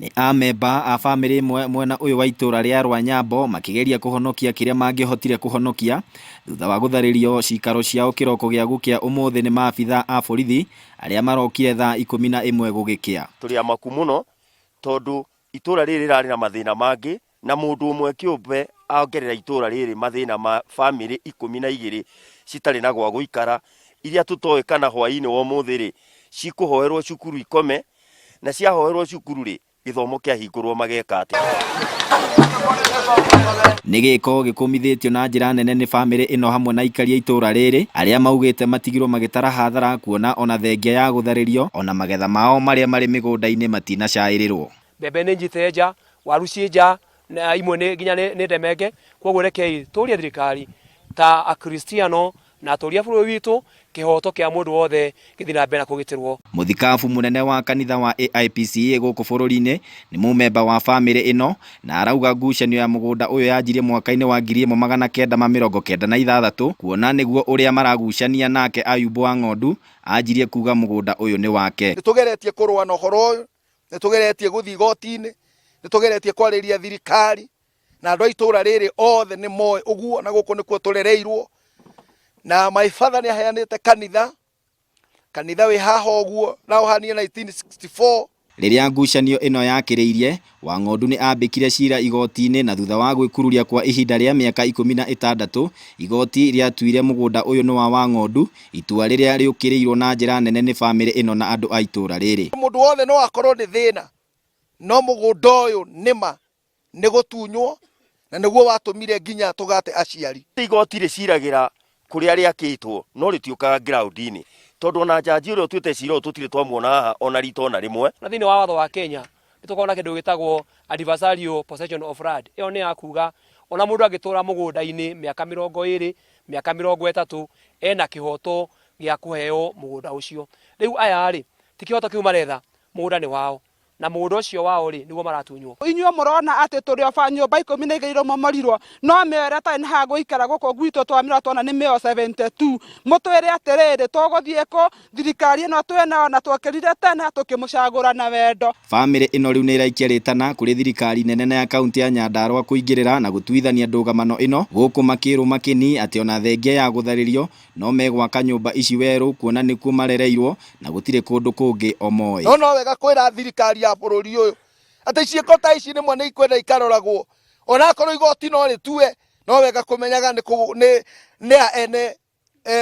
Ni amemba a family mwena uyu wa itura ria Rwanyambo makigeria kuhonokia kiria mangihotire kuhonokia thutha wa gutharirio cikaro ciao kiroko gia gukia umuthi ni maabitha a borithi aria marokire thaa 11 gugikia. Turi amaku muno tondu itura riri rari na mathina mangi na mundu umwe kiumbe aongerera itura riri mathina ma family 12 citari na gwa guikara iria tutoe kana hwaini wa umuthi ri cikuhoerwo cukuru ikome na ciahoerwo cukuru ri githomo kia hingurwo mageka ati. Nigiko gikumithitio na njira nene ni family ino hamwe na ikari itura riri aria maugite matigirwo magitara hathara kuona ona thengia ya gutharirio ona magetha mao maria mari migunda-ini matina cairirwo. Bebe ni njiteja waru cija na imwe ni ginya ni ndemenge koguo rekei turia thirikari ta akristiano na turia bũrũri witũ kihoto kia mundu wothe githina mbere kugitirwo. Muthikabu munene wa kanitha wa AIPCA guku bũrũri-ini ni mumemba wa family ino na arauga ngucanio ya mugunda uyu yanjirie mwaka-ini wa 1996 kuona niguo uria maragucania nake Ayubu wa Ng'ondu anjirie kuga mugunda uyu ni wake. Nitugeretie kurwa na horo uyu, nitugeretie guthi igoti-ini, nitugeretie kwariria thirikari na andu a itura riri othe ni moe uguo na guku nikuo turereirwo. Na my father ni aheanite kanitha wi haha uguo na uhania 1964. Riria ngucanio ino yakiriirie wa Ng'ondu ni ambikire cira igoti-ini na thutha wa gwikururia kwa ihinda ria miaka 16 igoti riatuire mugunda uyu ni wa Ng'ondu itua riria riukiriirwo na njira nene ni family ino na andu a itura riri. Mundu wothe no akorwo ni thina no mugunda uyu nima ni gutunywo na niguo watumire nginya tugate aciari. Igoti ri ciragira kuria riakitwo no ritiukaga ground-ini tondu ona jaji uria tuite cira tutire twamuona haha ona rito na rimwe. Na thini wa watho wa Kenya nitukona kindu gitagwo adversarial possession of land. Iyo ni akuga ona mundu agitura mugunda-ini miaka 20 miaka 30 ena kihoto gia kuheo mugunda ucio. Riu aya ri ti kihoto kiu maretha mugunda ni wao na mundu ucio wao ri niguo maratunywo. Inyuo murona ati turi oba nyumba 12 momorirwo no meera ta ni ha guikara guko gwitu twamira twona ni meo 72 mutwire atiriri tuguthie ko thirikari ino twena na twakirire tena tukimucagura na wendo. Family ino riu ni iraikia ritana kuri thirikari nene ya kaunti ya Nyandarua kuingirira na gutuithania ndugamano ino guku makiru makini ati ona thengia ya gutharirio no megwaka nyumba ici weru kuona ni ku marereirwo na gutire kundu kungi o moe. No wega kwira thirikari ya bururi uyu ati ciiko ta ici nimwe ni ikwenda ikaroragwo ona korwo igoti no ritue no wega kumenyaga ni ene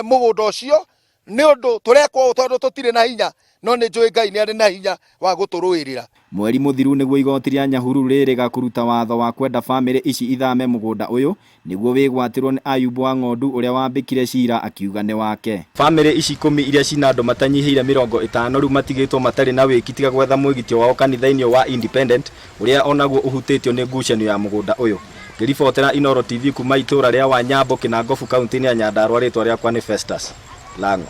mugunda ucio ni undu turekwo tondu tutire na hinya no ni njui Ngai ni ari na hinya wa guturuirira. Mweri muthiru niguo igoti ria Nyahururu riri gakuruta watho wa kwenda family ici ithame mugunda uyu niguo wigwatirwo ni Ayubu wa Ng'ondu uria wambikire cira akiuga ni wake. Family ici 10 iria cina andu matanyihire 50 riu matigitwo matari na wiki tiga gwetha mwigitio wao kanitha-ini wa Independent uria onaguo uhutitio ni ngucanio ya mugunda uyu. Ngiribotera Inooro TV kuma itura ria Wanyambo Kinangofu kaunti-ini ya Nyandarua ritwa riakwa ni Festus Lango.